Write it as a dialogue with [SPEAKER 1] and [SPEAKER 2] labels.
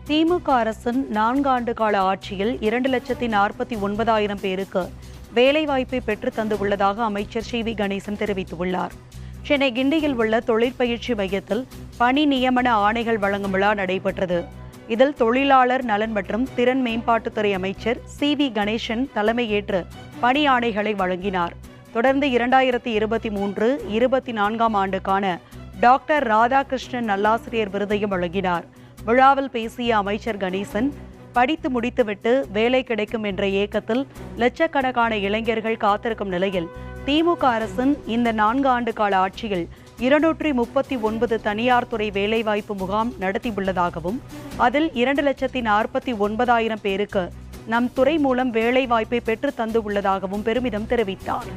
[SPEAKER 1] திமுக அரசின் 4 ஆண்டு கால ஆட்சியில் 2,49,000 பேருக்கு வேலைவாய்ப்பை பெற்று தந்துள்ளதாக அமைச்சர் சி.வி. கணேசன் தெரிவித்துள்ளார். சென்னை கிண்டியில் உள்ள தொழிற்பயிற்சி மையத்தில் பணி நியமன ஆணைகள் வழங்கும் விழா நடைபெற்றது. இதில் தொழிலாளர் நலன் மற்றும் திறன் மேம்பாட்டுத்துறை அமைச்சர் சி.வி. கணேசன் தலைமையேற்று பணி ஆணைகளை வழங்கினார். தொடர்ந்து 2023-24 ஆண்டுக்கான டாக்டர் ராதாகிருஷ்ணன் நல்லாசிரியர் விருதையும் வழங்கினார். விழாவில் பேசிய அமைச்சர் கணேசன், படித்து முடித்துவிட்டு வேலை கிடைக்கும் என்ற ஏக்கத்தில் லட்சக்கணக்கான இளைஞர்கள் காத்திருக்கும் நிலையில் திமுக அரசின் இந்த 4 ஆண்டு கால ஆட்சியில் 239 தனியார் துறை வேலைவாய்ப்பு முகாம் நடத்தியுள்ளதாகவும் அதில் 2,49,000 பேருக்கு நம் துறை மூலம் வேலைவாய்ப்பை பெற்று தந்துள்ளதாகவும் பெருமிதம் தெரிவித்தார்.